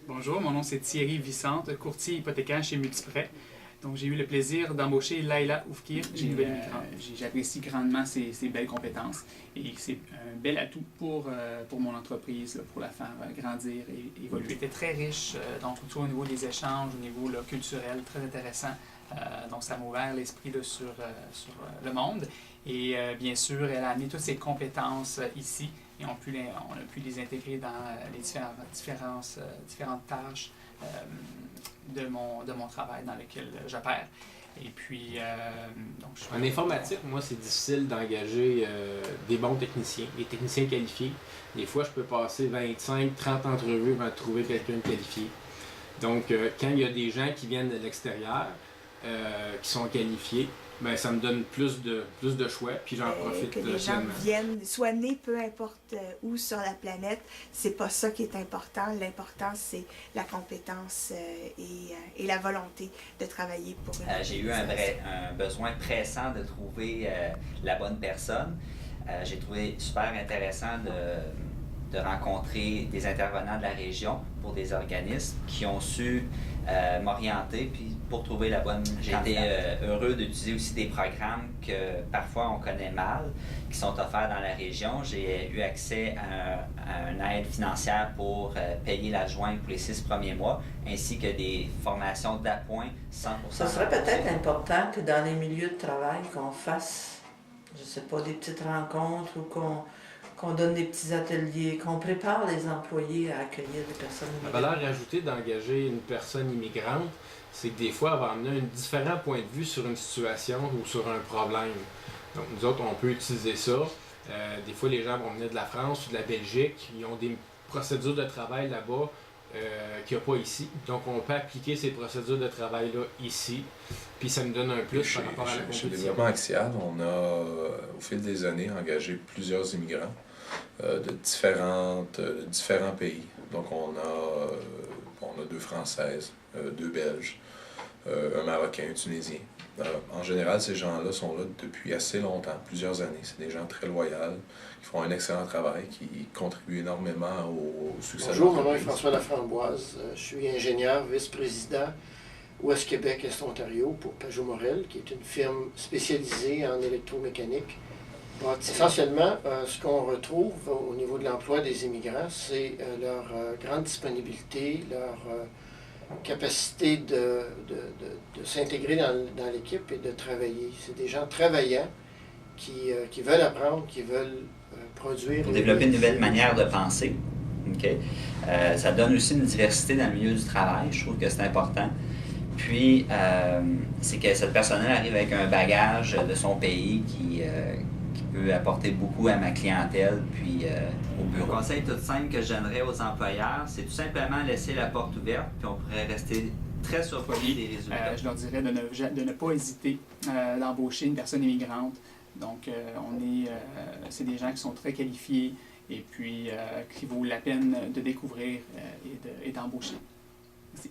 Bonjour, mon nom c'est Thierry Vicente, courtier hypothécaire chez Multiprêt. Donc j'ai eu le plaisir d'embaucher Laila Oufkir, une nouvelle migrante. J'apprécie grandement ses belles compétences et c'est un bel atout pour mon entreprise, là, pour la faire grandir et évoluer. Elle était très riche, donc tout au niveau des échanges, au niveau là, culturel, très intéressant. Donc ça m'a ouvert l'esprit sur le monde. Et bien sûr, elle a amené toutes ses compétences ici et on a pu les intégrer dans les différentes tâches de mon travail dans lequel j'opère. Et puis, en informatique, moi, c'est difficile d'engager des bons techniciens, des techniciens qualifiés. Des fois, je peux passer 25-30 entrevues avant de trouver quelqu'un de qualifié. Donc, quand il y a des gens qui viennent de l'extérieur, qui sont qualifiés, ben, ça me donne plus de choix, puis j'en profite que les gens viennent, soient nés peu importe où sur la planète, c'est pas ça qui est important. L'important, c'est la compétence et la volonté de travailler pour une J'ai eu un besoin pressant de trouver la bonne personne. J'ai trouvé super intéressant de rencontrer des intervenants de la région pour des organismes qui ont su m'orienter puis pour trouver la bonne. J'ai été heureux d'utiliser aussi des programmes que parfois on connaît mal, qui sont offerts dans la région. J'ai eu accès à une aide financière pour payer l'adjoint pour les 6 premiers mois, ainsi que des formations d'appoint 100%. Ce serait peut-être important que dans les milieux de travail, qu'on fasse, je sais pas, des petites rencontres ou qu'on donne des petits ateliers, qu'on prépare les employés à accueillir des personnes immigrantes. La valeur ajoutée d'engager une personne immigrante, c'est que des fois, elle va amener un différent point de vue sur une situation ou sur un problème. Donc, nous autres, on peut utiliser ça. Des fois, les gens vont venir de la France ou de la Belgique. Ils ont des procédures de travail là-bas qu'il n'y a pas ici. Donc, on peut appliquer ces procédures de travail-là ici. Puis, ça nous donne un plus par rapport à la compétition. Chez Développement Axial, on a, au fil des années, engagé plusieurs immigrants de différents pays. Donc, on a 2 Françaises, 2 Belges, un Marocain, un Tunisien. En général, ces gens-là sont là depuis assez longtemps, plusieurs années. C'est des gens très loyaux, qui font un excellent travail, qui contribuent énormément au succès. Bonjour, mon nom est François Laframboise. Je suis ingénieur, vice-président Ouest Québec, Est-Ontario pour Pajot Morel, qui est une firme spécialisée en électromécanique. Essentiellement, ce qu'on retrouve au niveau de l'emploi des immigrants, c'est leur grande disponibilité, leur capacité de s'intégrer dans l'équipe et de travailler. C'est des gens travaillants qui veulent apprendre, qui veulent produire. Pour développer une nouvelle manière de penser. Okay? Ça donne aussi une diversité dans le milieu du travail. Je trouve que c'est important. Puis, c'est que cette personne-là arrive avec un bagage de son pays qui peut apporter beaucoup à ma clientèle puis au bureau. Le conseil tout simple que je donnerais aux employeurs, c'est tout simplement laisser la porte ouverte puis on pourrait rester très surpris des résultats. Je leur dirais de ne pas hésiter d'embaucher une personne immigrante. Donc, c'est des gens qui sont très qualifiés et puis qui vaut la peine de découvrir et d'embaucher. Merci.